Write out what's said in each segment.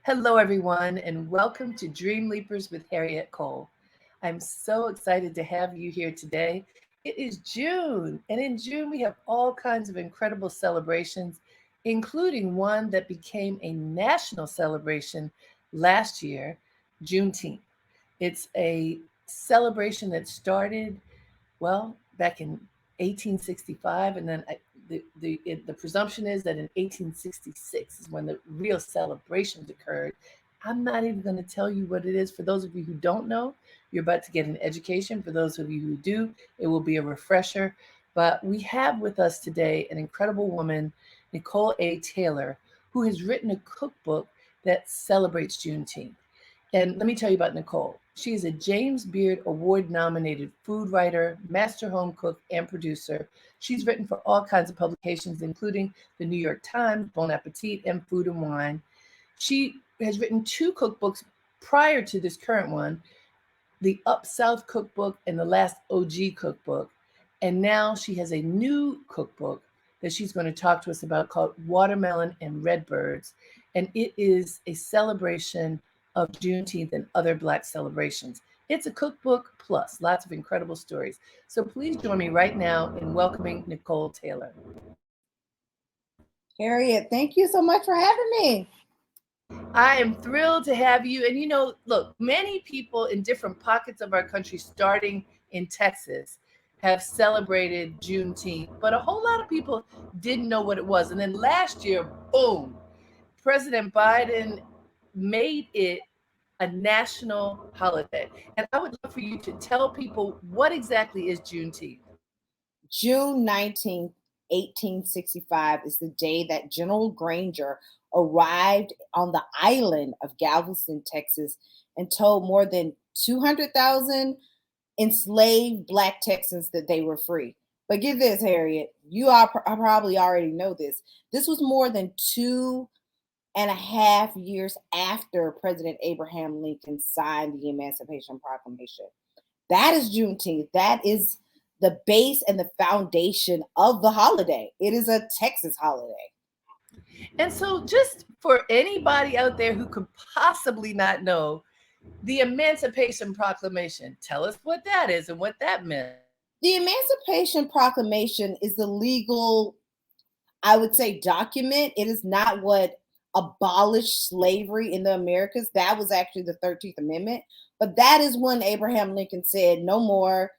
Hello, everyone, and welcome to Dreamleapers with Harriette Cole. I'm so excited to have you here today. It is June, and in June, we have all kinds of incredible celebrations, including one that became a national celebration last year, Juneteenth. It's a celebration that started back in 1865, and then the presumption is that in 1866 is when the real celebrations occurred. I'm not even going to tell you what it is. For those of you who don't know, you're about to get an education. For those of you who do, it will be a refresher. But we have with us today an incredible woman, Nicole A. Taylor, who has written a cookbook that celebrates Juneteenth. And let me tell you about Nicole. She is a James Beard Award nominated food writer, master home cook, and producer. She's written for all kinds of publications, including the New York Times, Bon Appetit, and Food and Wine. She has written two cookbooks prior to this current one, the Up South cookbook and the Last OG cookbook. And now she has a new cookbook that she's going to talk to us about called Watermelon and Redbirds. And it is a celebration of Juneteenth and other Black celebrations. It's a cookbook plus lots of incredible stories. So please join me right now in welcoming Nicole Taylor. Harriet, thank you so much for having me. I am thrilled to have you. And look, many people in different pockets of our country, starting in Texas, have celebrated Juneteenth, but a whole lot of people didn't know what it was. And then last year, boom, President Biden made it a national holiday. And I would love for you to tell people what exactly is Juneteenth. June 19th, 1865 is the day that General Granger arrived on the island of Galveston, Texas, and told more than 200,000 enslaved Black Texans that they were free. But get this, Harriet, probably already know this. This was more than 2.5 years after President Abraham Lincoln signed the Emancipation Proclamation. That is Juneteenth. That is the base and the foundation of the holiday. It is a Texas holiday. And so, just for anybody out there who could possibly not know, the Emancipation Proclamation, tell us what that is and what that meant. The Emancipation Proclamation is the legal, I would say, document. It is not what abolished slavery in the Americas. That was actually the 13th Amendment. But that is when Abraham Lincoln said, no more.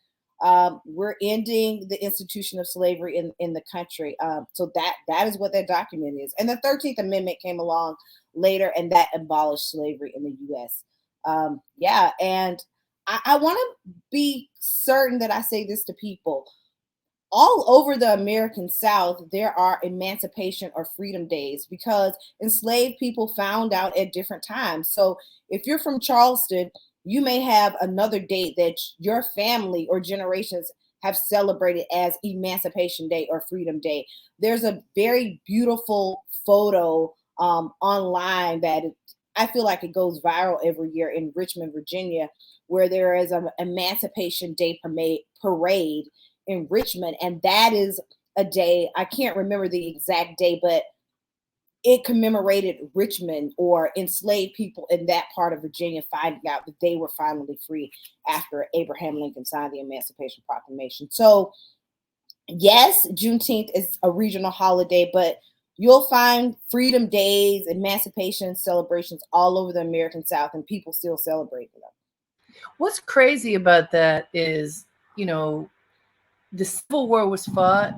We're ending the institution of slavery in the country. So that is what that document is. And the 13th Amendment came along later, and that abolished slavery in the U.S. Yeah, and I want to be certain that I say this to people. All over the American South, there are emancipation or freedom days because enslaved people found out at different times. So if you're from Charleston, you may have another date that your family or generations have celebrated as Emancipation Day or Freedom Day. There's a very beautiful photo online that I feel like it goes viral every year in Richmond, Virginia, where there is an Emancipation Day parade in Richmond. And that is a day, I can't remember the exact day, but it commemorated Richmond or enslaved people in that part of Virginia finding out that they were finally free after Abraham Lincoln signed the Emancipation Proclamation. So, yes, Juneteenth is a regional holiday, but you'll find freedom days, emancipation celebrations all over the American South, and people still celebrate them. What's crazy about that is, the Civil War was fought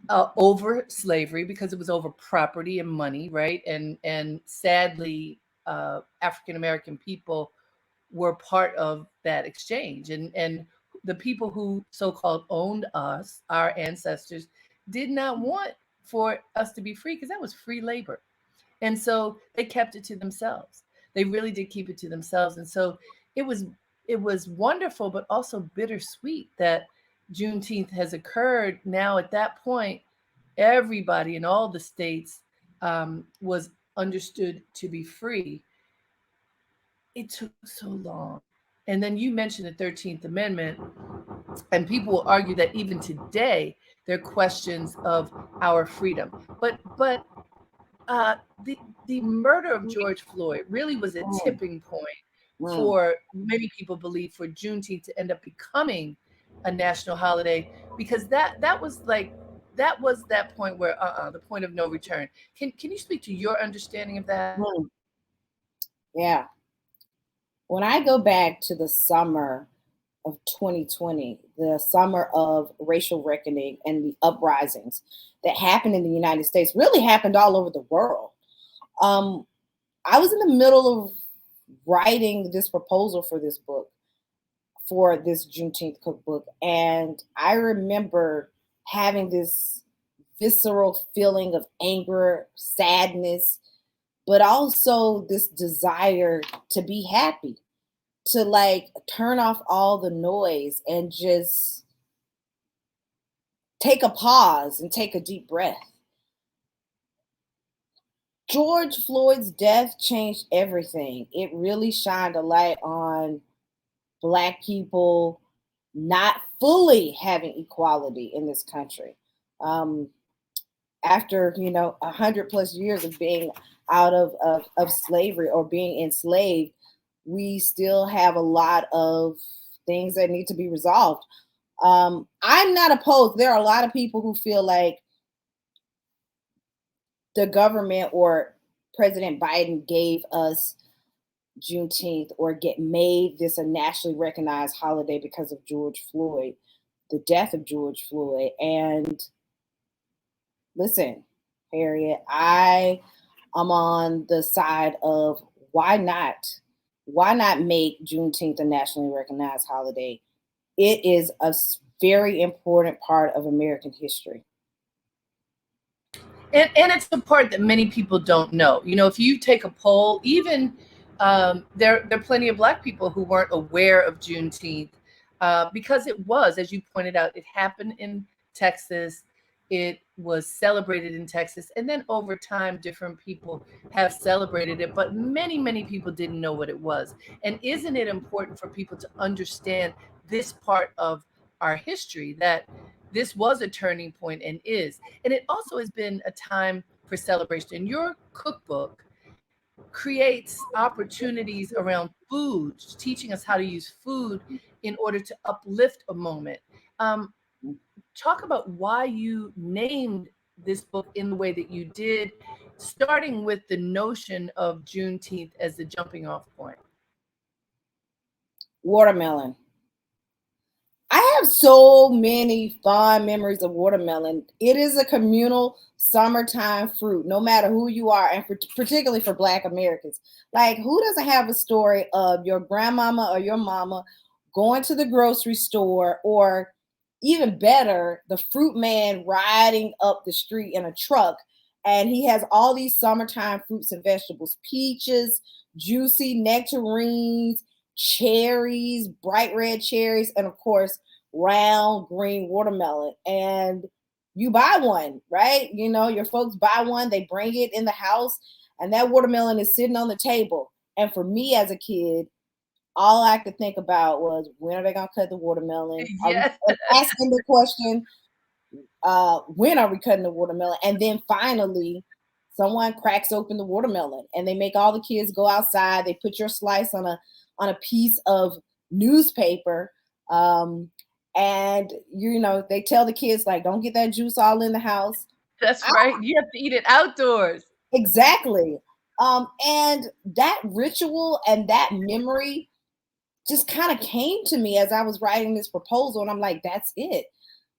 over slavery because it was over property and money, right? And sadly, African American people were part of that exchange, and the people who so-called owned us, our ancestors, did not want for us to be free because that was free labor, and so they kept it to themselves. They really did keep it to themselves, and so it was it was wonderful, but also bittersweet that Juneteenth has occurred. Now, at that point, everybody in all the states was understood to be free. It took so long. And then you mentioned the 13th Amendment, and people will argue that even today there are questions of our freedom. But uh, the the murder of George Floyd really was a Mm, tipping point mm, for many people believe for Juneteenth to end up becoming a national holiday, because that was like that was that point where the point of no return. Can you speak to your understanding of that? mm. Yeah. When I go back to the summer of 2020, the summer of racial reckoning and the uprisings that happened in the United States, really happened all over the world. Um, I was in the middle of writing this proposal for this book, for this Juneteenth cookbook, and I remember having this visceral feeling of anger, sadness, but also this desire to be happy, to like turn off all the noise and just take a pause and take a deep breath. George Floyd's death changed everything. It really shined a light on Black people not fully having equality in this country. Um, After 100 plus years of being out of slavery or being enslaved, we still have a lot of things that need to be resolved. I'm not opposed. There are a lot of people who feel like the government or President Biden gave us Juneteenth or get made this a nationally recognized holiday because of George Floyd, the death of George Floyd. And listen, Harriet, I am on the side of why not? Why not make Juneteenth a nationally recognized holiday? It is a very important part of American history. And it's the part that many people don't know. You know, if you take a poll, even there are plenty of Black people who weren't aware of Juneteenth, because it was, as you pointed out, it happened in Texas. It was celebrated in Texas, and then over time, different people have celebrated it. But many people didn't know what it was. And isn't it important for people to understand this part of our history, that this was a turning point and is. And it also has been a time for celebration. And your cookbook creates opportunities around food, teaching us how to use food in order to uplift a moment. Um, Talk about why you named this book in the way that you did, starting with the notion of Juneteenth as the jumping off point. Watermelon. I have so many fond memories of watermelon. It is a communal summertime fruit, no matter who you are, and particularly for Black Americans. Like, who doesn't have a story of your grandmama or your mama going to the grocery store, or even better, the fruit man riding up the street in a truck, and he has all these summertime fruits and vegetables: peaches, juicy nectarines, cherries, bright red cherries, and of course, round green watermelon. And you buy one, right? You know, your folks buy one, they bring it in the house, and that watermelon is sitting on the table. And for me as a kid, all I could think about was, when are they gonna cut the watermelon? Are we Yes. asking the question, when are we cutting the watermelon? And then finally, someone cracks open the watermelon and they make all the kids go outside. They put your slice on a piece of newspaper. And they tell the kids, like, don't get that juice all in the house. That's right. You have to eat it outdoors. Exactly. And that ritual and that memory just kind of came to me as I was writing this proposal. And I'm like, that's it.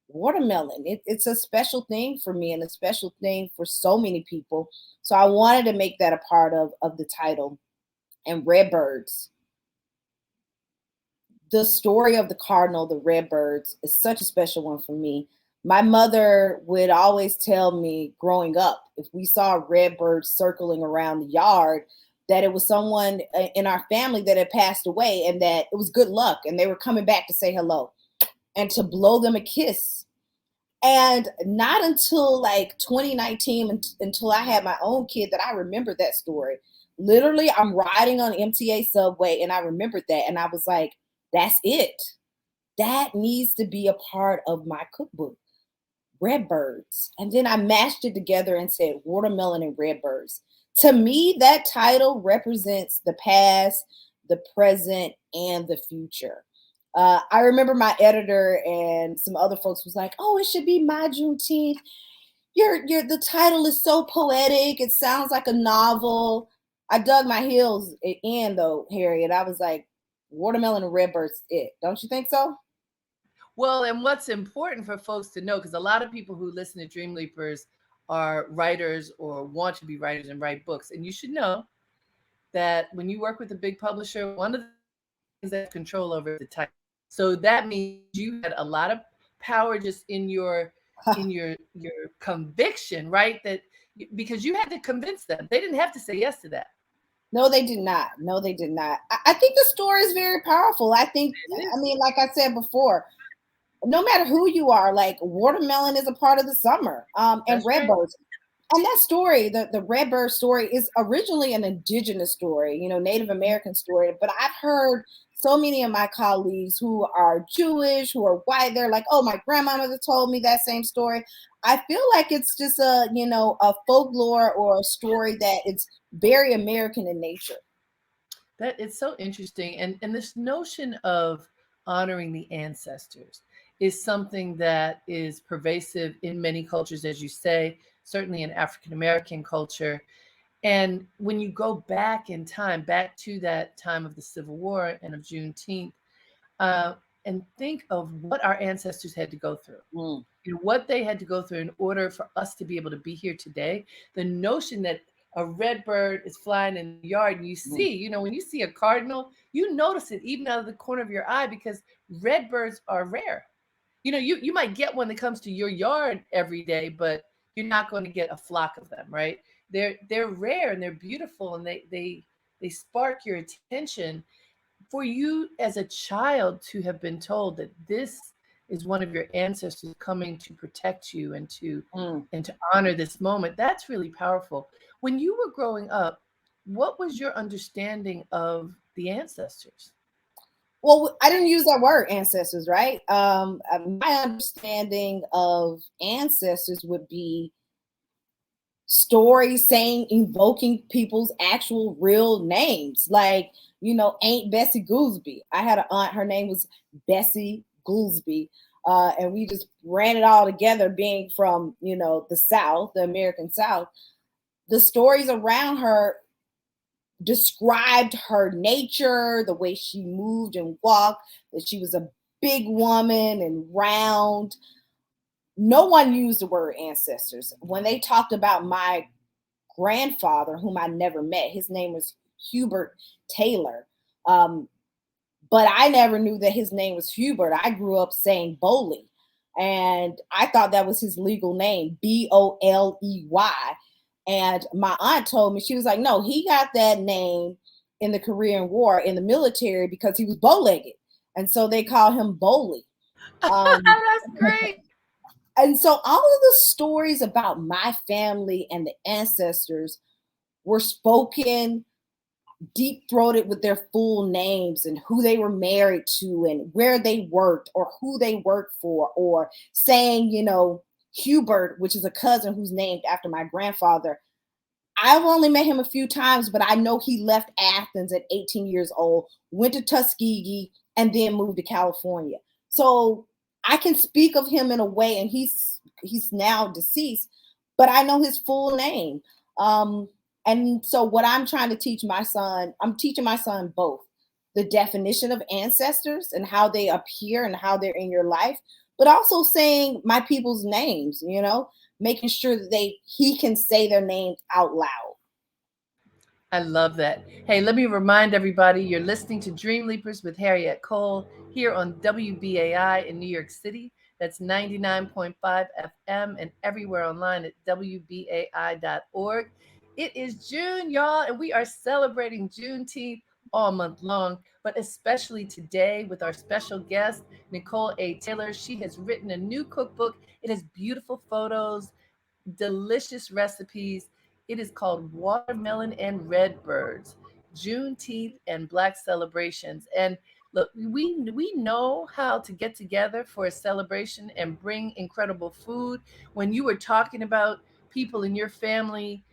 Watermelon. It's a special thing for me and a special thing for so many people. So I wanted to make that a part of the title. And redbirds. The story of the cardinal, the redbirds, is such a special one for me. My mother would always tell me growing up, if we saw redbirds circling around the yard, that it was someone in our family that had passed away and that it was good luck and they were coming back to say hello and to blow them a kiss. And not until like 2019, until I had my own kid, that I remembered that story. Literally, I'm riding on MTA subway and I remembered that. And I was like, that's it. That needs to be a part of my cookbook. Redbirds. And then I mashed it together and said watermelon and redbirds. To me, that title represents the past, the present, and the future. I remember my editor and some other folks was like, "Oh, it should be My Juneteenth. Your the title is so poetic. It sounds like a novel." I dug my heels in though, Harriet. I was like, watermelon and redbirds, it. Don't you think so? Well, and what's important for folks to know, because a lot of people who listen to Dream Leapers are writers or want to be writers and write books. And you should know that when you work with a big publisher, one of the things that control over is the title. So that means you had a lot of power just in your conviction, right? That because you had to convince them. They didn't have to say yes to that. No, they did not. No, they did not. I think the story is very powerful. I think, It I is. mean, like I said before, no matter who you are, like watermelon is a part of the summer. And That's right. redbirds. And that story, the redbird story, is originally an indigenous story, Native American story. But I've heard so many of my colleagues who are Jewish, who are white, they're like, "Oh, my grandmother told me that same story." I feel like it's just a folklore or a story that it's very American in nature. That it's so interesting. And this notion of honoring the ancestors is something that is pervasive in many cultures, as you say, certainly in African American culture. And when you go back in time, back to that time of the Civil War and of Juneteenth, uh, and think of what our ancestors had to go through, Mm, what they had to go through in order for us to be able to be here today. The notion that a red bird is flying in the yard and you mm. see, when you see a cardinal, you notice it even out of the corner of your eye because red birds are rare. You might get one that comes to your yard every day, but you're not going to get a flock of them, right? They're rare and they're beautiful and they spark your attention. For you as a child to have been told that this is one of your ancestors coming to protect you Mm. and to honor this moment, that's really powerful. When you were growing up, what was your understanding of the ancestors? Well, I didn't use that word ancestors, right? My understanding of ancestors would be stories saying, invoking people's actual real names, like Aunt Bessie Goolsby. I had an aunt, her name was Bessie Goolsby. And we just ran it all together, being from the South, the American South. The stories around her described her nature, the way she moved and walked, that she was a big woman and round. No one used the word ancestors. When they talked about my grandfather, whom I never met, his name was Hubert Taylor. Um, but I never knew that his name was Hubert. I grew up saying Boley. And I thought that was his legal name, Boley. And my aunt told me, she was like, no, he got that name in the Korean War in the military because he was bow legged. And so they call him Boley. Um, That's great. and so all of the stories about my family and the ancestors were spoken deep throated with their full names and who they were married to and where they worked or who they worked for, or saying, Hubert, which is a cousin who's named after my grandfather. I've only met him a few times, but I know he left Athens at 18 years old, went to Tuskegee, and then moved to California. So I can speak of him in a way, and he's now deceased, but I know his full name. Um, and so what I'm trying to teach my son, I'm teaching my son both the definition of ancestors and how they appear and how they're in your life, but also saying my people's names, making sure that he can say their names out loud. I love that. Hey, let me remind everybody you're listening to Dream Leapers with Harriette Cole here on WBAI in New York City. That's 99.5 FM and everywhere online at WBAI.org. It is June, y'all, and we are celebrating Juneteenth all month long, but especially today with our special guest, Nicole A. Taylor. She has written a new cookbook. It has beautiful photos, delicious recipes. It is called Watermelon and Redbirds, Juneteenth and Black Celebrations. And Look, we know how to get together for a celebration and bring incredible food. When you were talking about people in your family,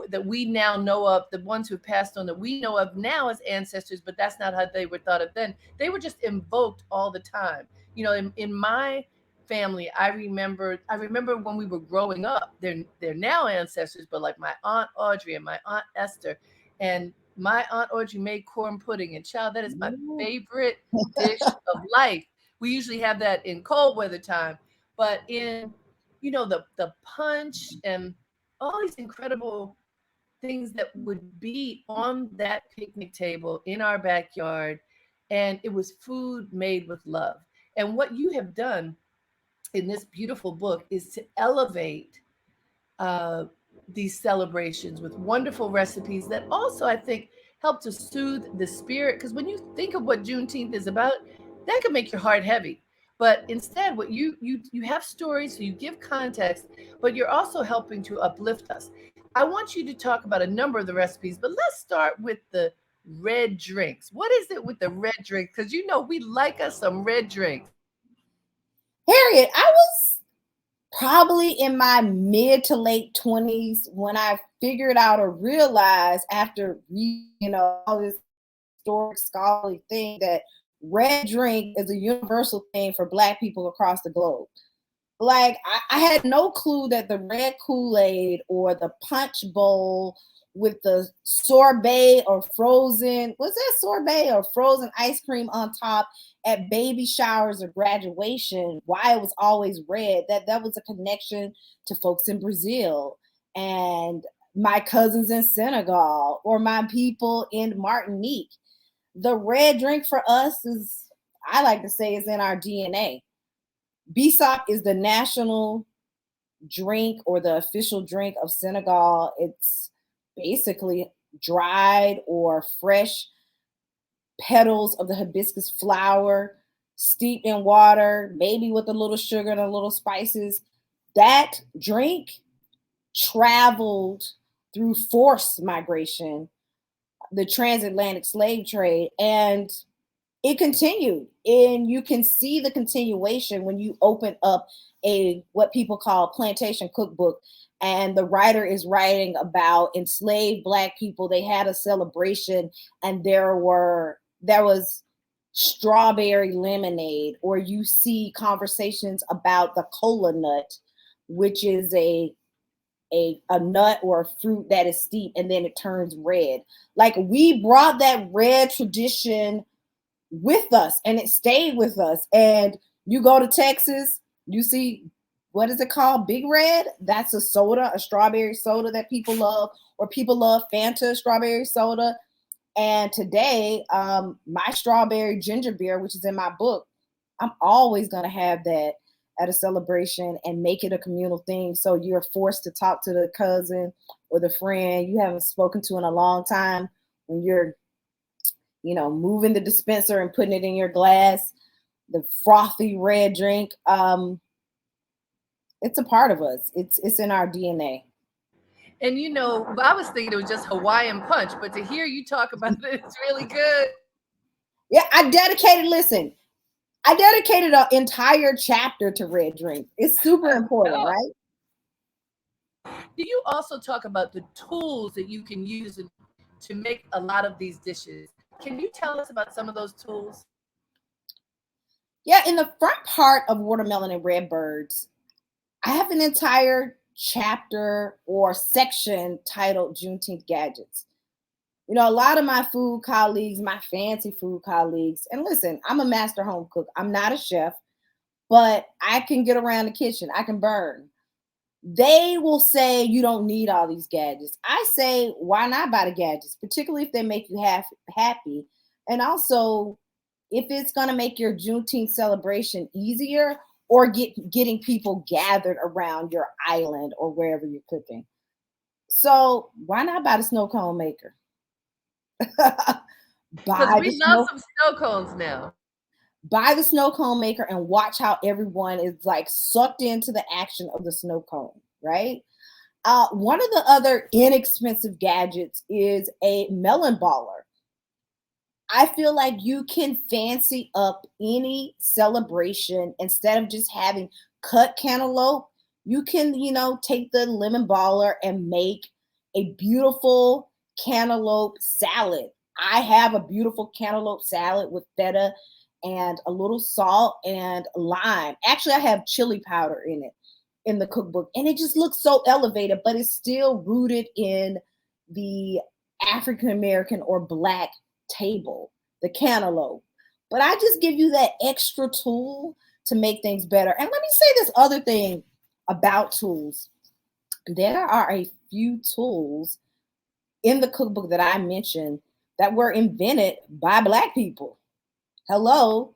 that we now know of, the ones who passed on that we know of now as ancestors, but that's not how they were thought of then. They were just invoked all the time. In my family, I remember when we were growing up. They're now ancestors, but like my aunt Audrey and my aunt Esther, and my aunt Audrey made corn pudding, and child, that is my Ooh. favorite dish of life. We usually have that in cold weather time, but in the punch and all these incredible things that would be on that picnic table in our backyard, and it was food made with love. And what you have done in this beautiful book is to elevate uh, these celebrations with wonderful recipes that also, I think, help to soothe the spirit. Because when you think of what Juneteenth is about, that can make your heart heavy. But instead, what you have stories, so you give context, but you're also helping to uplift us. I want you to talk about a number of the recipes, but let's start with the red drinks. What is it with the red drinks? Because we like us some red drinks. Harriet, I was probably in my mid to late 20s when I figured out or realized after reading, all this historic scholarly thing that red drink is a universal thing for Black people across the globe. Like I had no clue that the red Kool-Aid or the punch bowl with the sorbet or frozen, was that sorbet or frozen ice cream on top at baby showers or graduation, why it was always red, that was a connection to folks in Brazil and my cousins in Senegal or my people in Martinique. The red drink for us is, I like to say, is in our DNA. Bissap is the national drink or the official drink of Senegal. It's basically dried or fresh petals of the hibiscus flower, steeped in water, maybe with a little sugar and a little spices. That drink traveled through forced migration, the transatlantic slave trade, and it continued, and you can see the continuation when you open up a what people call plantation cookbook, and the writer is writing about enslaved Black people. They had a celebration, and there was strawberry lemonade, or you see conversations about the cola nut, which is a nut or a fruit that is steep and then it turns red. Like we brought that red tradition with us and it stayed with us. And you go to Texas, you see, what is it called? Big Red. That's a soda, a strawberry soda that people love, or people love Fanta strawberry soda. And today, my strawberry ginger beer, which is in my book, I'm always going to have that at a celebration and make it a communal thing. So you're forced to talk to the cousin or the friend you haven't spoken to in a long time when you're moving the dispenser and putting it in your glass, the frothy red drink. It's a part of us. It's in our DNA. And I was thinking it was just Hawaiian punch, but to hear you talk about it, it's really good. Yeah, listen, I dedicated an entire chapter to red drink. It's super important, No. right? Do you also talk about the tools that you can use to make a lot of these dishes? Can you tell us about some of those tools? Yeah, in the front part of Watermelon and Redbirds, I have an entire chapter or section titled Juneteenth Gadgets. A lot of my food colleagues, my fancy food colleagues, and listen, I'm a master home cook. I'm not a chef, but I can get around the kitchen. I can burn. They will say you don't need all these gadgets. I say, why not buy the gadgets, particularly if they make you happy. And also, if it's going to make your Juneteenth celebration easier or getting people gathered around your island or wherever you're cooking. So why not buy the snow cone maker? Because buy the we love snow some snow cones now. buy the snow cone maker and watch how everyone is like sucked into the action of the snow cone, right? One of the other inexpensive gadgets is a melon baller. I feel like you can fancy up any celebration instead of just having cut cantaloupe. You can, take the lemon baller and make a beautiful cantaloupe salad. I have a beautiful cantaloupe salad with feta and a little salt and lime. Actually, I have chili powder in it in the cookbook, and it just looks so elevated, but it's still rooted in the African American or Black table, the cantaloupe. But I just give you that extra tool to make things better. And let me say this other thing about tools. There are a few tools in the cookbook that I mentioned that were invented by Black people. Hello.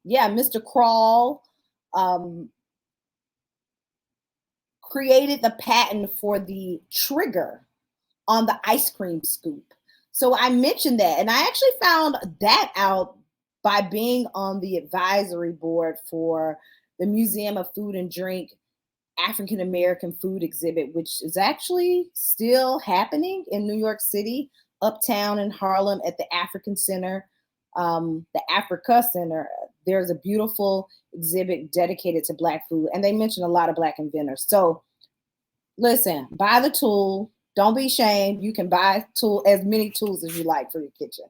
Yeah, Mr. Crawl created the patent for the trigger on the ice cream scoop. So I mentioned that, and I actually found that out by being on the advisory board for the Museum of Food and Drink African American Food exhibit, which is actually still happening in New York City, uptown in Harlem at the African Center, the Africa Center. There's a beautiful exhibit dedicated to Black food, and they mention a lot of Black inventors. So listen, buy the tool. Don't be ashamed. You can buy as many tools as you like for your kitchen.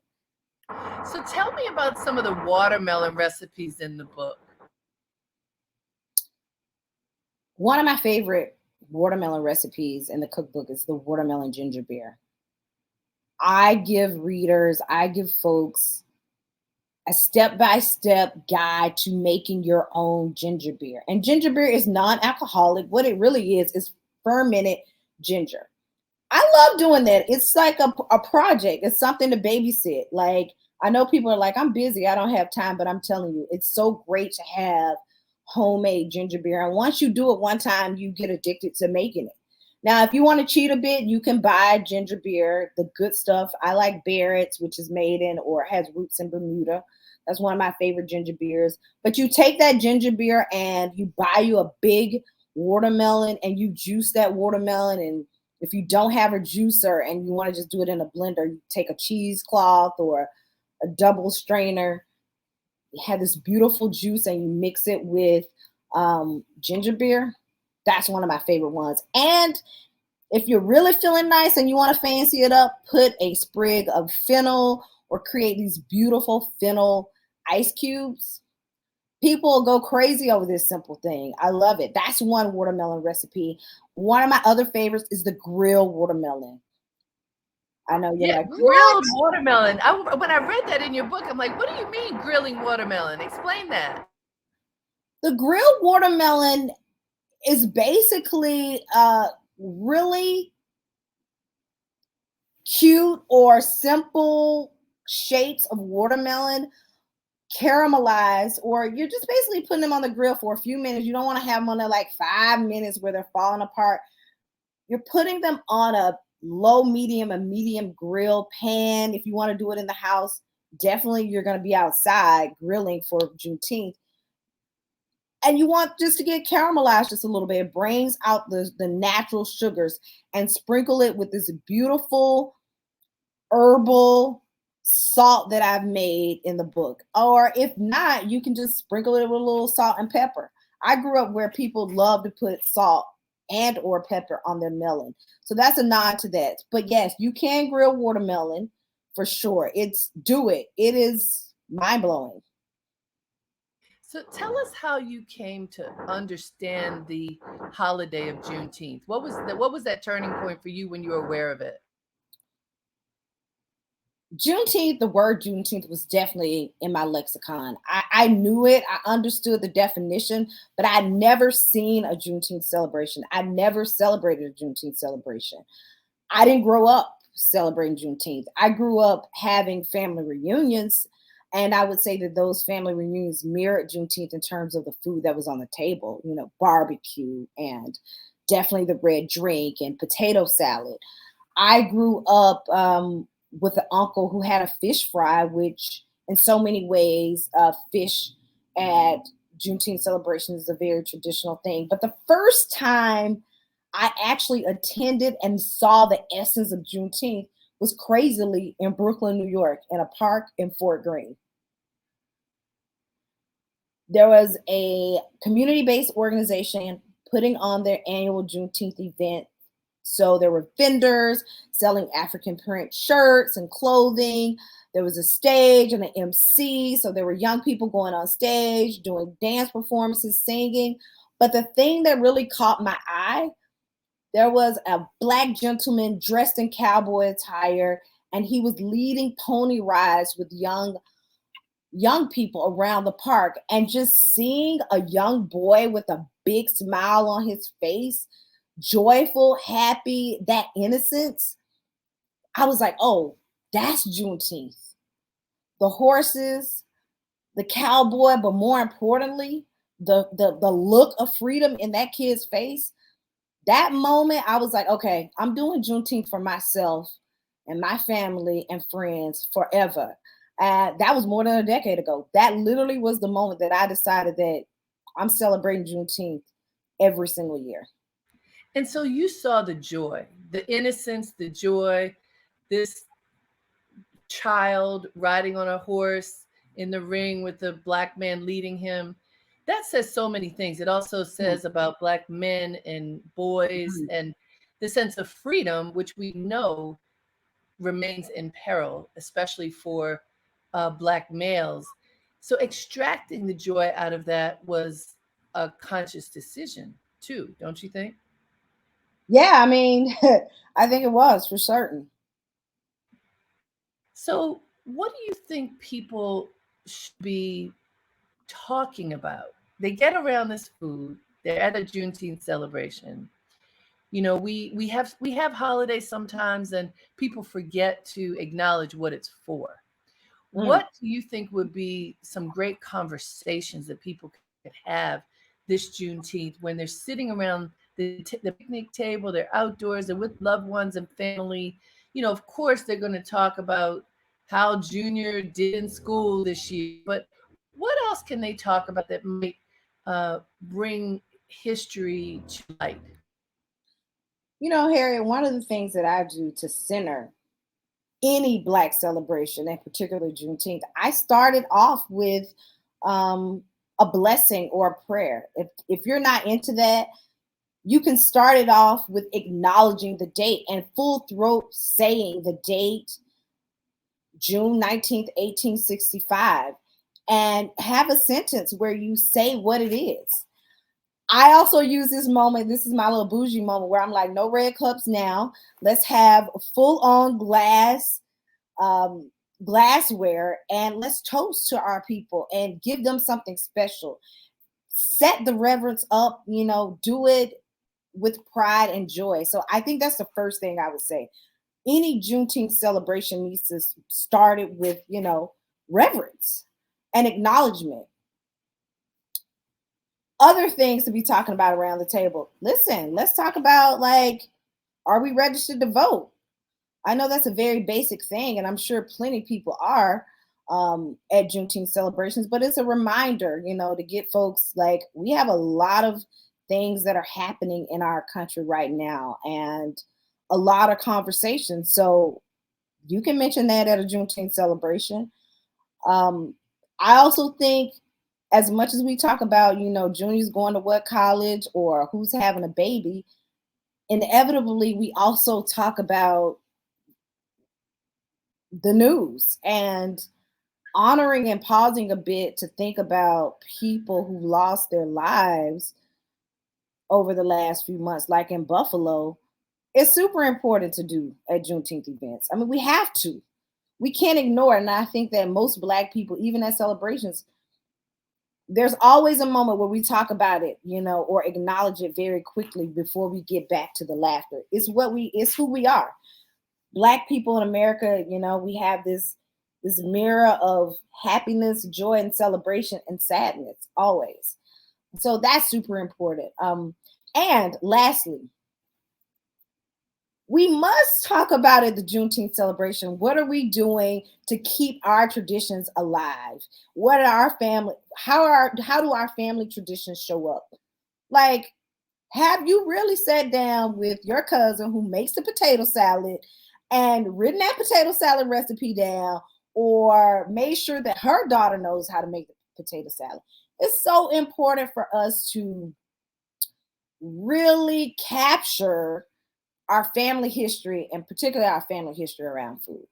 So tell me about some of the watermelon recipes in the book. One of my favorite watermelon recipes in the cookbook is the watermelon ginger beer. I give folks a step-by-step guide to making your own ginger beer. And ginger beer is non-alcoholic. What it really is fermented ginger. I love doing that. It's like a project. It's something to babysit. Like, I know people are like, I'm busy, I don't have time, but I'm telling you, it's so great to have homemade ginger beer. And once you do it one time, you get addicted to making it. Now, if you want to cheat a bit, you can buy ginger beer, the good stuff. I like Barrett's, which is made in or has roots in Bermuda. That's one of my favorite ginger beers. But you take that ginger beer and you buy you a big watermelon and you juice that watermelon. And if you don't have a juicer and you want to just do it in a blender, you take a cheesecloth or a double strainer. You have this beautiful juice and you mix it with ginger beer. That's one of my favorite ones. And if you're really feeling nice and you want to fancy it up, put a sprig of fennel or create these beautiful fennel ice cubes. People go crazy over this simple thing. I love it. That's one watermelon recipe. One of my other favorites is the grilled watermelon. I know you're like, grilled watermelon. When I read that in your book, I'm like, what do you mean grilling watermelon? Explain that. The grilled watermelon is basically really cute or simple shapes of watermelon caramelized, or you're just basically putting them on the grill for a few minutes. You don't want to have them on there like 5 minutes where they're falling apart. You're putting them on a low, medium, and medium grill pan. If you want to do it in the house, definitely you're going to be outside grilling for Juneteenth. And you want just to get caramelized just a little bit. It brings out the natural sugars, and sprinkle it with this beautiful herbal salt that I've made in the book. Or if not, you can just sprinkle it with a little salt and pepper. I grew up where people love to put salt and or pepper on their melon. So that's a nod to that. But yes, you can grill watermelon for sure. Do it. It is mind-blowing. So tell us how you came to understand the holiday of Juneteenth. What was that turning point for you when you were aware of it? Juneteenth, the word Juneteenth was definitely in my lexicon. I knew it. I understood the definition, but I'd never seen a Juneteenth celebration. I never celebrated a Juneteenth celebration. I didn't grow up celebrating Juneteenth. I grew up having family reunions, and I would say that those family reunions mirrored Juneteenth in terms of the food that was on the table, barbecue and definitely the red drink and potato salad. I grew up with an uncle who had a fish fry, which in so many ways, fish at Juneteenth celebrations is a very traditional thing. But the first time I actually attended and saw the essence of Juneteenth was crazily in Brooklyn, New York, in a park in Fort Greene. There was a community-based organization putting on their annual Juneteenth event. So there were vendors selling African print shirts and clothing. There was a stage and an MC. So there were young people going on stage, doing dance performances, singing. But the thing that really caught my eye, there was a Black gentleman dressed in cowboy attire, and he was leading pony rides with young people around the park. And just seeing a young boy with a big smile on his face, joyful, happy, that innocence, I was like, oh, that's Juneteenth. The horses, the cowboy, but more importantly, the look of freedom in that kid's face. That moment, I was like, okay, I'm doing Juneteenth for myself and my family and friends forever. That was more than a decade ago. That literally was the moment that I decided that I'm celebrating Juneteenth every single year. And so you saw the joy, the innocence, the joy, this child riding on a horse in the ring with the Black man leading him. That says so many things. It also says about Black men and boys and the sense of freedom, which we know remains in peril, especially for Black males. So extracting the joy out of that was a conscious decision too, don't you think? Yeah, I mean, I think it was for certain. So, what do you think people should be talking about? They get around this food. They're at a Juneteenth celebration. You know, we have holidays sometimes, and people forget to acknowledge what it's for. Mm. What do you think would be some great conversations that people could have this Juneteenth when they're sitting around the picnic table, they're outdoors, they're with loved ones and family? You know, of course, they're going to talk about how Junior did in school this year, but what else can they talk about that might bring history to light? You know, Harriet, one of the things that I do to center any Black celebration, and particularly Juneteenth, I started off with a blessing or a prayer. If you're not into that, you can start it off with acknowledging the date and full throat saying the date, June 19th, 1865, and have a sentence where you say what it is. I also use this moment. This is my little bougie moment where I'm like, no red cups now. Let's have full on glassware, and let's toast to our people and give them something special. Set the reverence up, do it with pride and joy. So I think that's the first thing I would say. Any Juneteenth celebration needs to start it with, reverence and acknowledgement. Other things to be talking about around the table. Listen, let's talk about, like, are we registered to vote? I know that's a very basic thing, and I'm sure plenty of people are at Juneteenth celebrations, but it's a reminder, to get folks, like, we have a lot of things that are happening in our country right now and a lot of conversations. So you can mention that at a Juneteenth celebration. I also think, as much as we talk about, juniors going to what college or who's having a baby, inevitably we also talk about the news and honoring and pausing a bit to think about people who lost their lives over the last few months, like in Buffalo. It's super important to do at Juneteenth events. I mean, we have to. We can't ignore it. And I think that most Black people, even at celebrations, there's always a moment where we talk about it, or acknowledge it very quickly before we get back to the laughter. It's who we are. Black people in America, we have this mirror of happiness, joy, and celebration and sadness always. So that's super important. And lastly, we must talk about it, the Juneteenth celebration. What are we doing to keep our traditions alive? What are our family? How do our family traditions show up? Like, have you really sat down with your cousin who makes the potato salad and written that potato salad recipe down, or made sure that her daughter knows how to make the potato salad. It's so important for us to really capture our family history, and particularly our family history around food.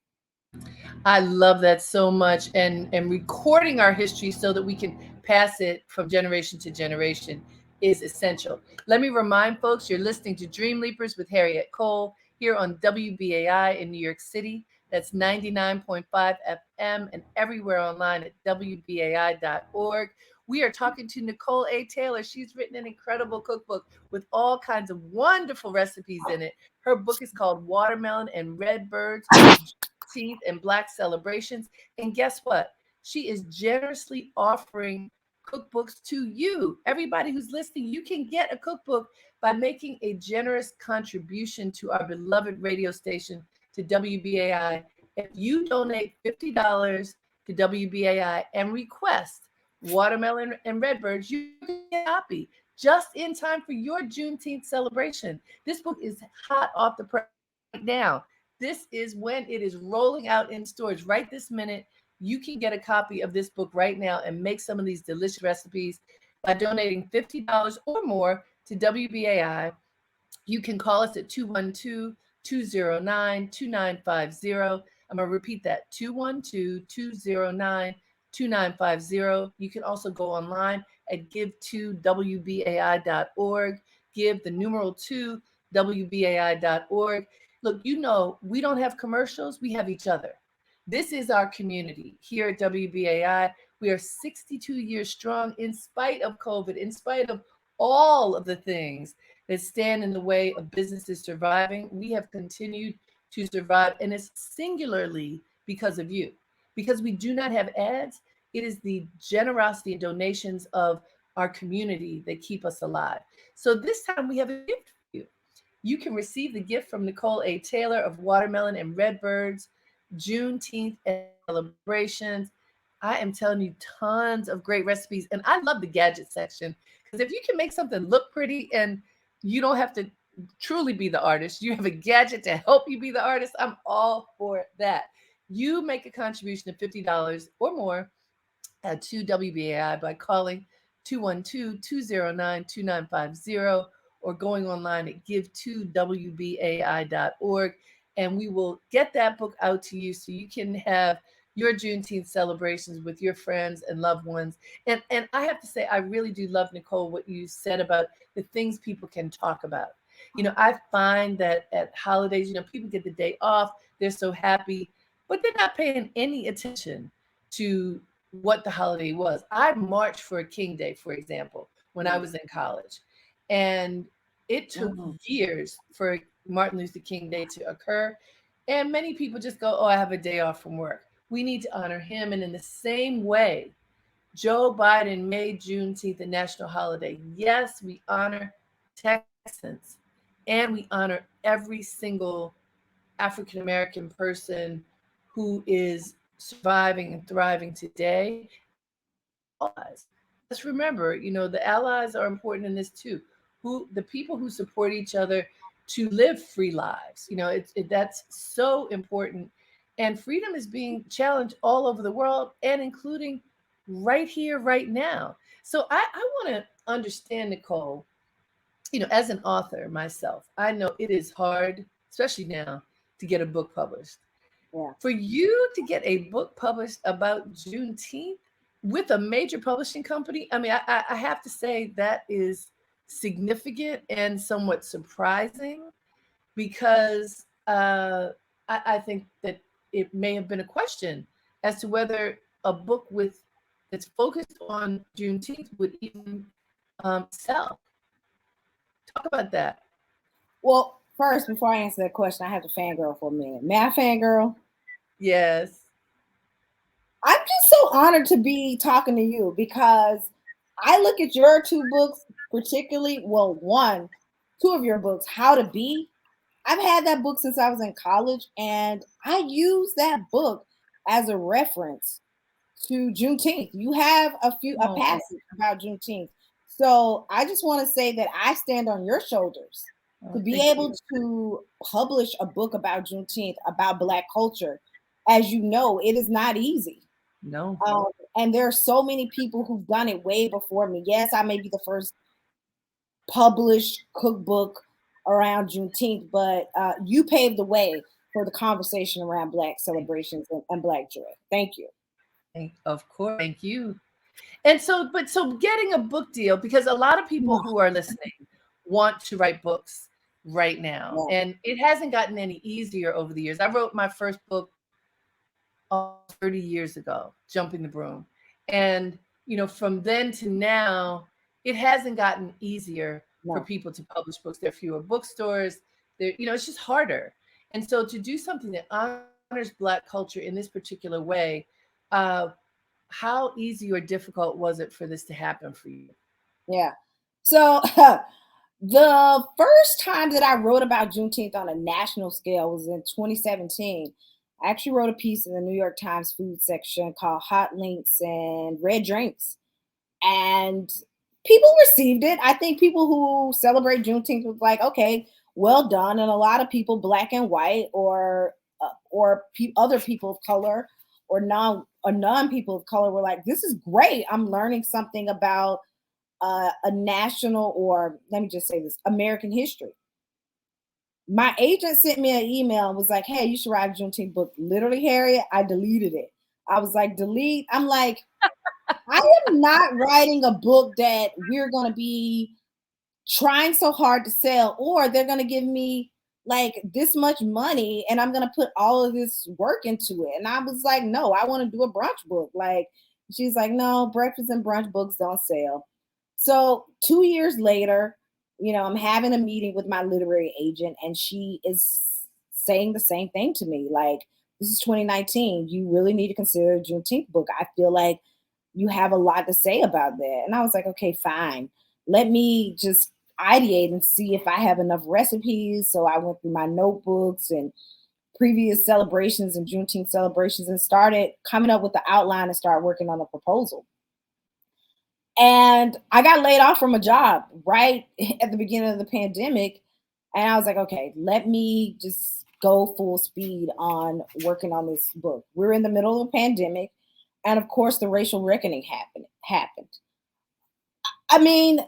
I love that so much, and recording our history so that we can pass it from generation to generation is essential. Let me remind folks you're listening to Dreamleapers with Harriette Cole here on WBAI in New York City. That's 99.5 FM and everywhere online at WBAI.org. We are talking to Nicole A. Taylor. She's written an incredible cookbook with all kinds of wonderful recipes in it. Her book is called Watermelon and Red Birds, Juneteenth and Black Celebrations. And guess what? She is generously offering cookbooks to you. Everybody who's listening, you can get a cookbook by making a generous contribution to our beloved radio station, to WBAI. If you donate $50 to WBAI and request Watermelon and Redbirds, you can get a copy just in time for your Juneteenth celebration. This book is hot off the press right now. This is when it is rolling out in stores right this minute. You can get a copy of this book right now and make some of these delicious recipes by donating $50 or more to WBAI. You can call us at 212-209-2950. I'm going to repeat that, 212-209-2950. You can also go online at give2wbai.org, give the numeral 2 wbai.org. Look, you know, we don't have commercials, we have each other. This is our community here at WBAI. We are 62 years strong in spite of COVID, in spite of all of the things that stand in the way of businesses surviving. We have continued to survive, and it's singularly because of you. Because we do not have ads, it is the generosity and donations of our community that keep us alive. So this time we have a gift for you. You can receive the gift from Nicole A. Taylor of Watermelon and Redbirds, Juneteenth and Celebrations. I am telling you tons of great recipes, and I love the gadget section because if you can make something look pretty and you don't have to truly be the artist, you have a gadget to help you be the artist, I'm all for that. You make a contribution of $50 or more to WBAI by calling 212-209-2950 or going online at give2wbai.org. And we will get that book out to you so you can have your Juneteenth celebrations with your friends and loved ones. And I have to say, I really do love, Nicole, what you said about the things people can talk about. You know, I find that at holidays, you know, people get the day off, they're so happy, but they're not paying any attention to what the holiday was. I marched for a King Day, for example, when I was in college. And it took years for Martin Luther King Day to occur. And many people just go, oh, I have a day off from work. We need to honor him. And in the same way, Joe Biden made Juneteenth a national holiday. Yes, we honor Texans and we honor every single African American person who is surviving and thriving today, and we honor our allies. Let's remember, you know, the allies are important in this too. Who the people who support each other to live free lives. You know, that's so important. And freedom is being challenged all over the world and including right here, right now. So I want to understand, Nicole, you know, as an author myself, I know it is hard, especially now, to get a book published. Yeah. For you to get a book published about Juneteenth with a major publishing company, I mean, I have to say that is significant and somewhat surprising because I think that it may have been a question as to whether a book with that's focused on Juneteenth would even sell. Talk about that. Well, first, before I answer that question, I have to fangirl for a minute. May I fangirl? Yes. I'm just so honored to be talking to you because I look at your two books, particularly, well, two of your books, How to Be. I've had that book since I was in college, and I use that book as a reference to Juneteenth. You have a Oh, passage about Juneteenth. So I just want to say that I stand on your shoulders To Oh, be thank able you. to publish a book about Juneteenth, about Black culture, as you know, it is not easy. No. Um, and there are so many people who've done it way before me. Yes, I may be the first published cookbook around Juneteenth, but you paved the way for the conversation around Black celebrations and Black joy. Thank you. Of course. Thank you. And so getting a book deal, because a lot of people Yeah, who are listening want to write books right now. yeah, And it hasn't gotten any easier over the years. I wrote my first book almost 30 years ago, Jumping the Broom. And, from then to now, it hasn't gotten easier for no. people to publish books. There are fewer bookstores. It's just harder. And so to do something that honors Black culture in this particular way, uh, how easy or difficult was it for this to happen for you? Yeah. So the first time that I wrote about Juneteenth on a national scale was in 2017. I actually wrote a piece in the New York Times food section called Hot Links and Red Drinks. And people received it. I think people who celebrate Juneteenth was like, okay, well done. And a lot of people, black and white, or other people of color, or non people of color, were like, this is great. I'm learning something about a national, or let me just say this, American history. My agent sent me an email and was like, hey, you should write a Juneteenth book. Literally, Harriet, I deleted it. I was like, delete. I'm like, I am not writing a book that we're going to be trying so hard to sell, or they're going to give me like this much money and I'm going to put all of this work into it. And I was like, no, I want to do a brunch book. Like, she's like, no, breakfast and brunch books don't sell. So 2 years later, I'm having a meeting with my literary agent, and she is saying the same thing to me. Like, this is 2019. You really need to consider a Juneteenth book. I feel like you have a lot to say about that. And I was like, okay, fine. Let me just ideate and see if I have enough recipes. So I went through my notebooks and previous celebrations and Juneteenth celebrations and started coming up with the outline and start working on a proposal. And I got laid off from a job right at the beginning of the pandemic. And I was like, okay, let me just go full speed on working on this book. We're in the middle of a pandemic. And of course, the racial reckoning happened. I mean,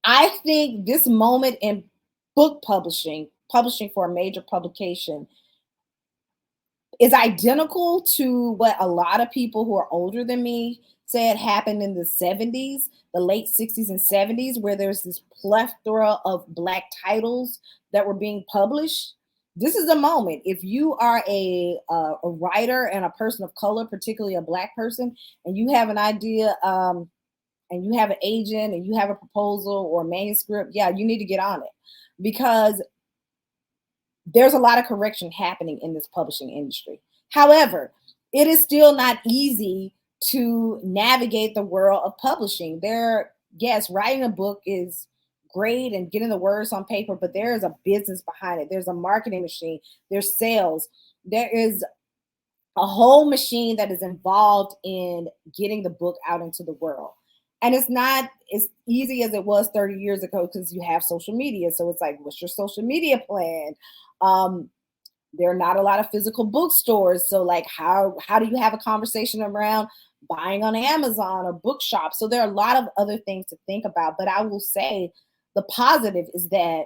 I think this moment in book publishing for a major publication, is identical to what a lot of people who are older than me said happened in the 70s, the late 60s and 70s, where there's this plethora of Black titles that were being published. This is a moment. If you are a writer and a person of color, particularly a Black person, and you have an idea, and you have an agent and you have a proposal or a manuscript, yeah, you need to get on it, because there's a lot of correction happening in this publishing industry. However, it is still not easy to navigate the world of publishing. Yes, writing a book is great and getting the words on paper, but there is a business behind it. There's a marketing machine, there's sales, there is a whole machine that is involved in getting the book out into the world. And it's not as easy as it was 30 years ago, because you have social media. So it's like, what's your social media plan? Um, there are not a lot of physical bookstores. So like, how do you have a conversation around buying on Amazon or bookshop? So there are a lot of other things to think about. But I will say the positive is that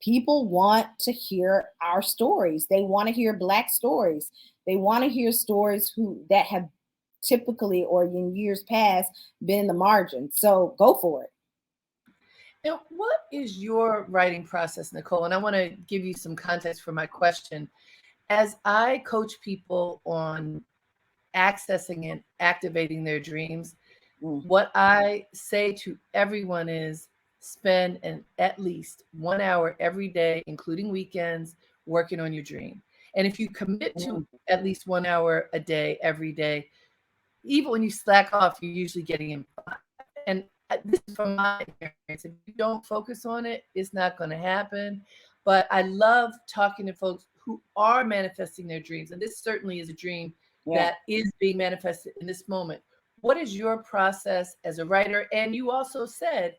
people want to hear our stories. They want to hear Black stories. They want to hear stories that have typically, or in years past, been in the margin. So go for it. Now, what is your writing process, Nicole? And I want to give you some context for my question. As I coach people on accessing and activating their dreams, Mm. what I say to everyone is spend at least 1 hour every day, including weekends, working on your dream. And if you commit to Mm. at least 1 hour a day, every day, even when you slack off, you're usually getting in. And this is from my experience. If you don't focus on it, it's not going to happen. But I love talking to folks who are manifesting their dreams. And this certainly is a dream Yeah. that is being manifested in this moment. What is your process as a writer? And you also said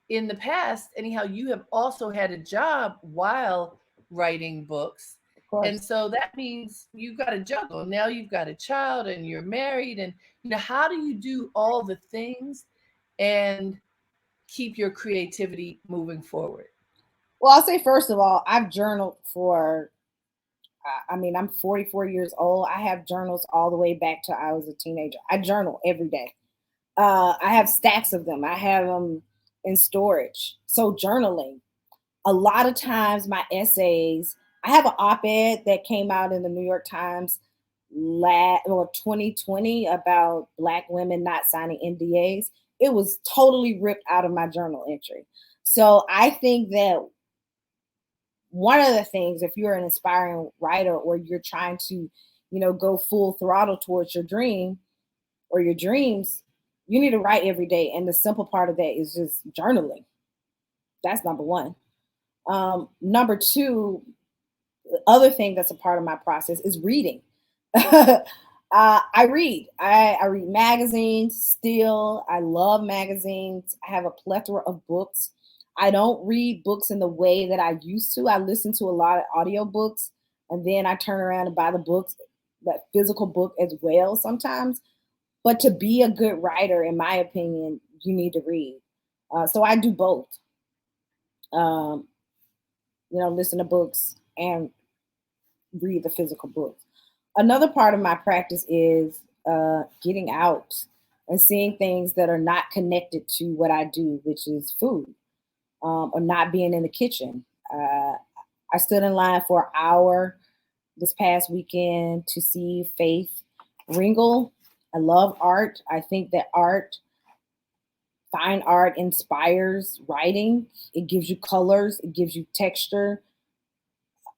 in the past, anyhow, you have also had a job while writing books. Of course. And so that means you've got to juggle. Now you've got a child and you're married. And, how do you do all the things and keep your creativity moving forward? Well, I'll say first of all, I've journaled for, I mean, I'm 44 years old. I have journals all the way back to I was a teenager. I journal every day. I have stacks of them. I have them in storage. So journaling, a lot of times my essays, I have an op-ed that came out in the New York Times 2020 about Black women not signing NDAs. It was totally ripped out of my journal entry. So I think that one of the things, if you're an aspiring writer or you're trying to, go full throttle towards your dream or your dreams, you need to write every day. And the simple part of that is just journaling. That's number one. Number two, the other thing that's a part of my process is reading. I read. I read magazines still. I love magazines. I have a plethora of books. I don't read books in the way that I used to. I listen to a lot of audiobooks and then I turn around and buy the books, that physical book as well sometimes. But to be a good writer, in my opinion, you need to read. So I do both. Listen to books and read the physical books. Another part of my practice is getting out and seeing things that are not connected to what I do, which is food, or not being in the kitchen. I stood in line for an hour this past weekend to see Faith Ringel. I love art. I think that fine art inspires writing. It gives you colors, it gives you texture.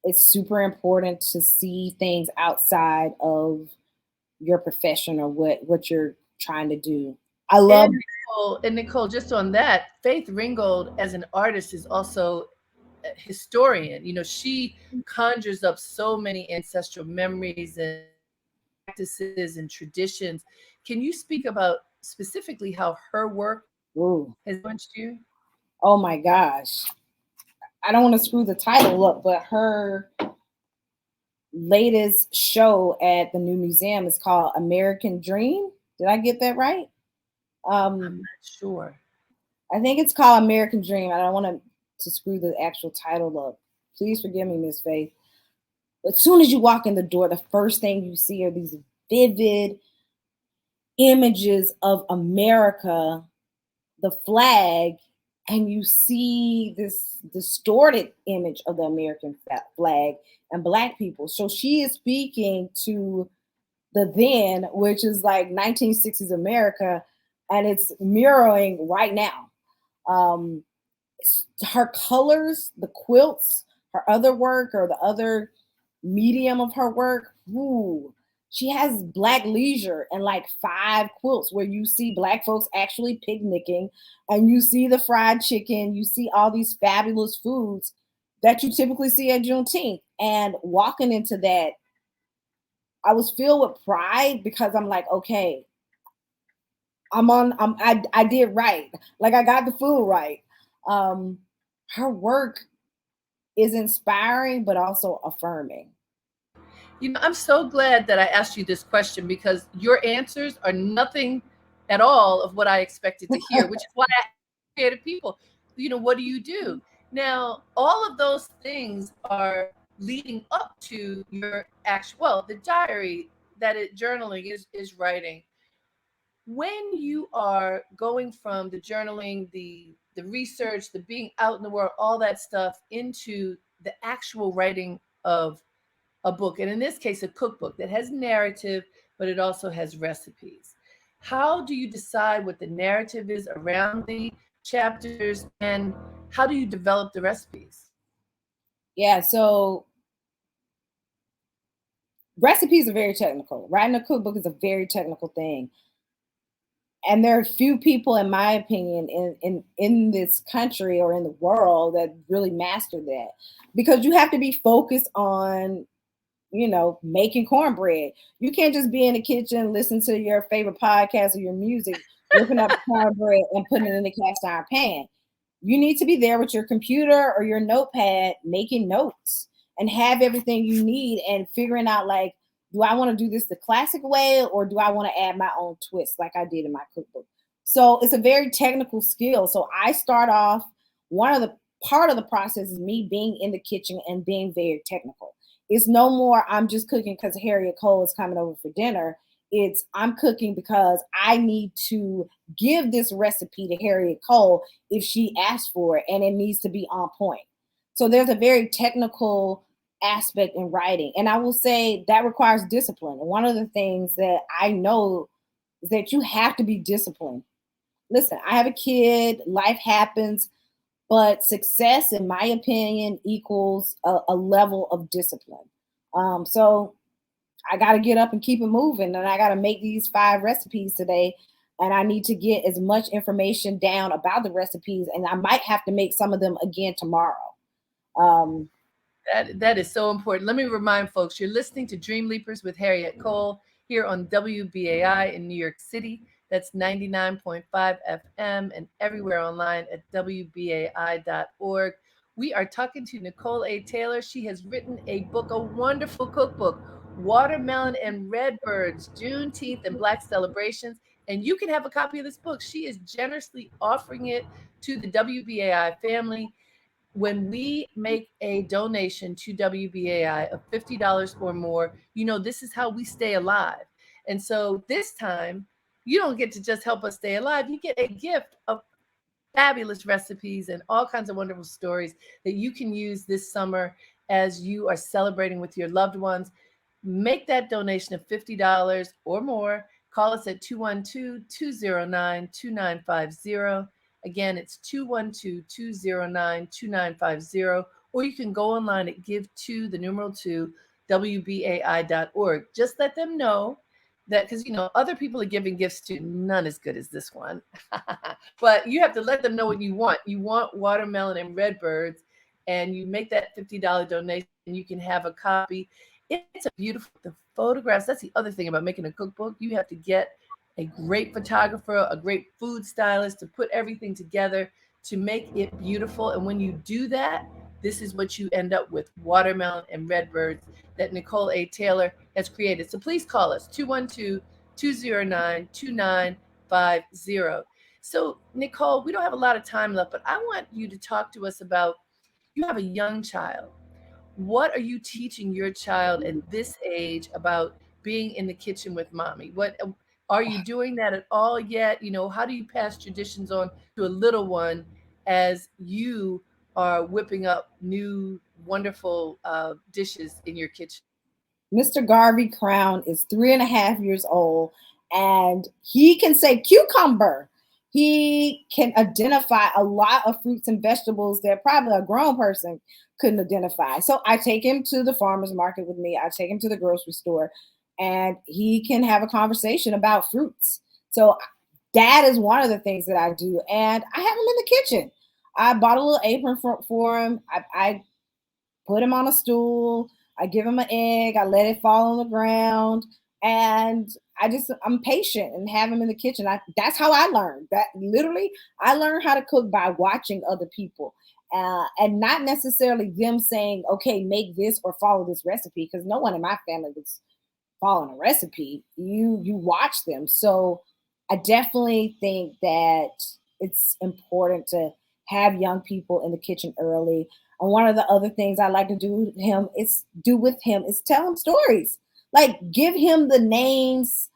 It's super important to see things outside of your profession or what you're trying to do. I love. And Nicole, just on that, Faith Ringgold as an artist is also a historian. She conjures up so many ancestral memories and practices and traditions. Can you speak about specifically how her work Ooh, has influenced you? oh my gosh. I don't want to screw the title up, but her latest show at the new museum is called American Dream. Did I get that right? I'm not sure. I think it's called American Dream. I don't want to screw the actual title up. Please forgive me, Miss Faith. But as soon as you walk in the door, the first thing you see are these vivid images of America, the flag, and you see this distorted image of the American flag and Black people. So she is speaking to the then, which is like 1960s America, and it's mirroring right now. Her colors, the quilts, her other work or the other medium of her work, ooh, she has Black leisure and like 5 quilts where you see Black folks actually picnicking and you see the fried chicken, you see all these fabulous foods that you typically see at Juneteenth. And walking into that, I was filled with pride because I'm like, okay, I did right. Like I got the food right. Her work is inspiring, but also affirming. I'm so glad that I asked you this question because your answers are nothing at all of what I expected to hear, which is why I ask creative people, what do you do? Now, all of those things are leading up to your actual, well, the diary that journaling is writing. When you are going from the journaling, the research, the being out in the world, all that stuff into the actual writing of a book, and in this case, a cookbook that has narrative, but it also has recipes. How do you decide what the narrative is around the chapters, and how do you develop the recipes? Yeah, so recipes are very technical. Writing a cookbook is a very technical thing. And there are few people, in my opinion, in this country or in the world that really master that. Because you have to be focused on, making cornbread. You can't just be in the kitchen, listen to your favorite podcast or your music, whipping up cornbread and putting it in the cast iron pan. You need to be there with your computer or your notepad making notes and have everything you need and figuring out like, do I want to do this the classic way or do I want to add my own twist like I did in my cookbook? So it's a very technical skill. So I start off, one of the part of the process is me being in the kitchen and being very technical. It's no more I'm just cooking because Harriet Cole is coming over for dinner. It's I'm cooking because I need to give this recipe to Harriet Cole if she asks for it, and it needs to be on point. So there's a very technical aspect in writing. And I will say that requires discipline. One of the things that I know is that you have to be disciplined. Listen, I have a kid, life happens, but success, in my opinion, equals a level of discipline. So I got to get up and keep it moving, and I got to make these 5 recipes today. And I need to get as much information down about the recipes, and I might have to make some of them again tomorrow. Um, That is so important. Let me remind folks, you're listening to Dreamleapers with Harriette Cole here on WBAI in New York City. That's 99.5 FM and everywhere online at WBAI.org. We are talking to Nicole A. Taylor. She has written a book, a wonderful cookbook, Watermelon and Redbirds, Juneteenth and Black Celebrations. And you can have a copy of this book. She is generously offering it to the WBAI family. When we make a donation to WBAI of $50 or more, this is how we stay alive. And so this time, you don't get to just help us stay alive. You get a gift of fabulous recipes and all kinds of wonderful stories that you can use this summer as you are celebrating with your loved ones. Make that donation of $50 or more. Call us at 212-209-2950. Again, it's 212-209-2950. Or you can go online at give2 WBAI.org. Just let them know that, because other people are giving gifts to, none as good as this one. But you have to let them know what you want. You want watermelon and redbirds, and you make that $50 donation. You can have a copy. It's a beautiful, the photographs. That's the other thing about making a cookbook. You have to get a great photographer, a great food stylist to put everything together to make it beautiful. And when you do that, this is what you end up with, watermelon and redbirds, that Nicole A. Taylor has created. So please call us 212-209-2950. So Nicole, we don't have a lot of time left, but I want you to talk to us about, you have a young child. What are you teaching your child at this age about being in the kitchen with mommy? What are you doing that at all yet? How do you pass traditions on to a little one as you are whipping up new wonderful dishes in your kitchen? Mr. Garvey Crown is 3.5 years old, and he can say cucumber. He can identify a lot of fruits and vegetables that probably a grown person couldn't identify. So I take him to the farmer's market with me. I take him to the grocery store, and he can have a conversation about fruits. So that is one of the things that I do. And I have him in the kitchen. I bought a little apron for him. I put him on a stool. I give him an egg. I let it fall on the ground, and I'm patient and have him in the kitchen. That's how I learned. That literally, I learned how to cook by watching other people, and not necessarily them saying, "Okay, make this or follow this recipe," because no one in my family was following a recipe. You watch them. So I definitely think that it's important to have young people in the kitchen early. And one of the other things I like to do with him is tell him stories. Like give him the names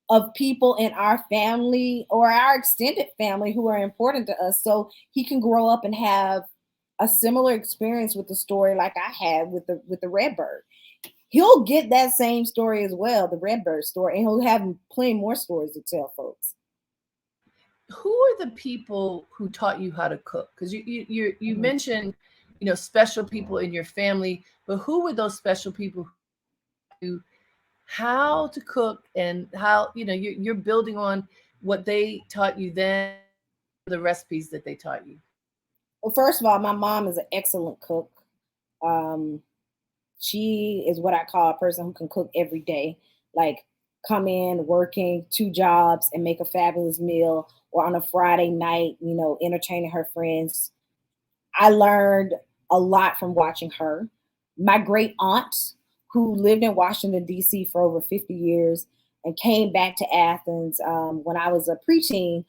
of people in our family or our extended family who are important to us, so he can grow up and have a similar experience with the story like I had with the Redbird. He'll get that same story as well, the Redbird story, and he'll have plenty more stories to tell folks. Who are the people who taught you how to cook? Because you Mhm. mentioned, special people in your family, but who were those special people who taught you how to cook, and how you're building on what they taught you then, the recipes that they taught you? Well, first of all, my mom is an excellent cook. Um, she is what I call a person who can cook every day. Like come in working 2 jobs and make a fabulous meal, or on a Friday night, entertaining her friends. I learned a lot from watching her. My great aunt, who lived in Washington, D.C. for over 50 years and came back to Athens when I was a preteen,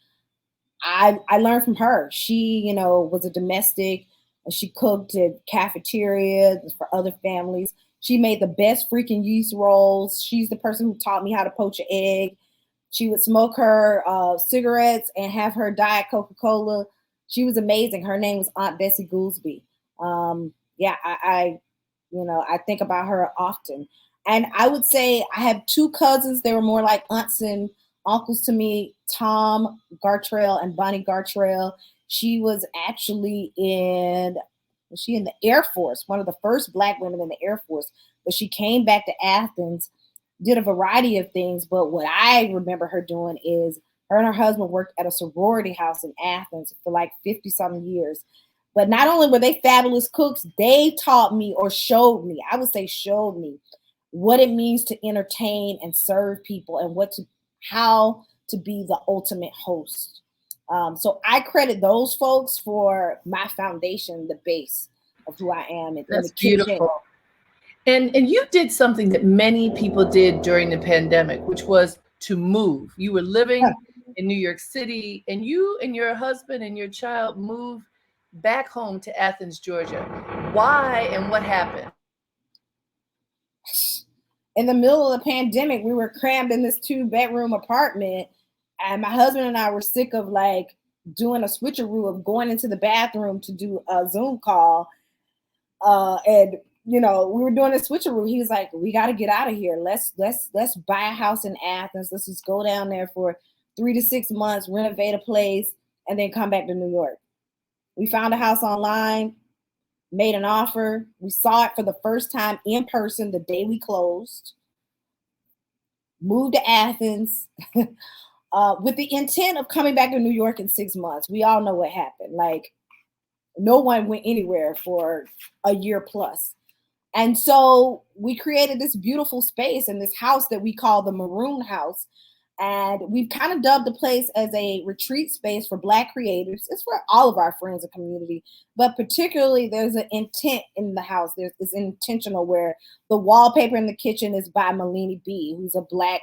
I learned from her. She, was a domestic. She cooked at cafeterias for other families. She made the best freaking yeast rolls. She's the person who taught me how to poach an egg. She would smoke her cigarettes and have her Diet Coca-Cola. She was amazing. Her name was Aunt Bessie Goolsby. Yeah, I think about her often. And I would say I have 2 cousins. They were more like aunts and uncles to me, Tom Gartrell and Bonnie Gartrell. She was actually in the Air Force, one of the first Black women in the Air Force. But she came back to Athens, did a variety of things. But what I remember her doing is her and her husband worked at a sorority house in Athens for like 50 something years. But not only were they fabulous cooks, they taught me, or showed me, I would say showed me, what it means to entertain and serve people, and how to be the ultimate host. So I credit those folks for my foundation, the base of who I am in That's the kitchen. beautiful. And you did something that many people did during the pandemic, which was to move. You were living in New York City, and you and your husband and your child moved back home to Athens, Georgia. Why and what happened? In the middle of the pandemic, we were crammed in this 2-bedroom apartment, and my husband and I were sick of like doing a switcheroo of going into the bathroom to do a Zoom call. And we were doing a switcheroo. He was like, "We got to get out of here. Let's buy a house in Athens. Let's just go down there for 3 to 6 months, renovate a place, and then come back to New York." We found a house online, made an offer. We saw it for the first time in person the day we closed. Moved to Athens with the intent of coming back to New York in 6 months. We all know what happened. Like, no one went anywhere for a year plus. And so we created this beautiful space in this house that we call the Maroon House. And we've kind of dubbed the place as a retreat space for Black creators. It's for all of our friends and community, but particularly there's an intent in the house. It's intentional, where the wallpaper in the kitchen is by Malini B, who's a Black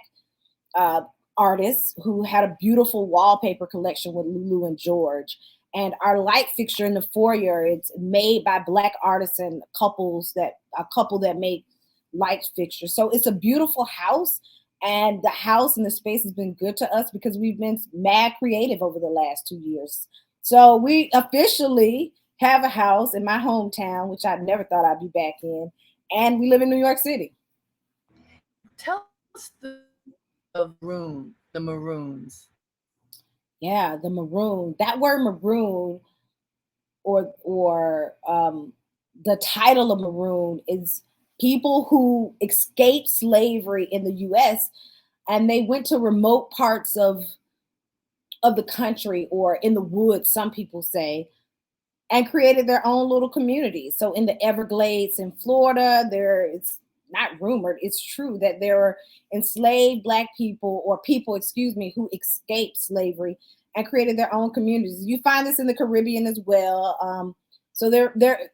artist who had a beautiful wallpaper collection with Lulu and George. And our light fixture in the foyer, it's made by Black artists and a couple that make light fixtures. So it's a beautiful house. And the house and the space has been good to us because we've been mad creative over the last 2 years. So we officially have a house in my hometown, which I never thought I'd be back in. And we live in New York City. Tell us the Maroons. Yeah, the maroon. That word maroon, or the title of maroon, is people who escaped slavery in the U.S. and they went to remote parts of the country, or in the woods, some people say, and created their own little community. So in the Everglades in Florida, it's not rumored, it's true that there are enslaved Black people, or people, excuse me, who escaped slavery and created their own communities. You find this in the Caribbean as well. So the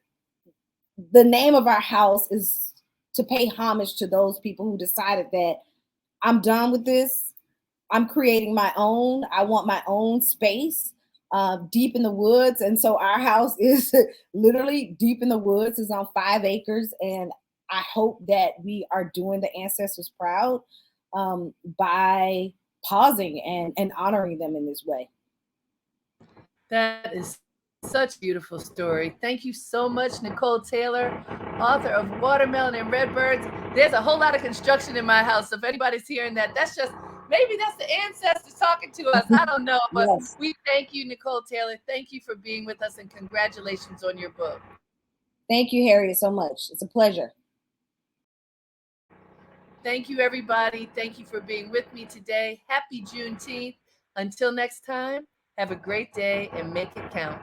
name of our house is to pay homage to those people who decided that I'm done with this. I'm creating my own. I want my own space deep in the woods. And so our house is literally deep in the woods. It's on 5 acres. And I hope that we are doing the ancestors proud by pausing and honoring them in this way. That is such a beautiful story. Thank you so much, Nicole Taylor, author of Watermelon and Redbirds. There's a whole lot of construction in my house. So if anybody's hearing that, maybe that's the ancestors talking to us. I don't know. But yes, we thank you, Nicole Taylor. Thank you for being with us, and congratulations on your book. Thank you, Harriette, so much. It's a pleasure. Thank you, everybody. Thank you for being with me today. Happy Juneteenth. Until next time, have a great day and make it count.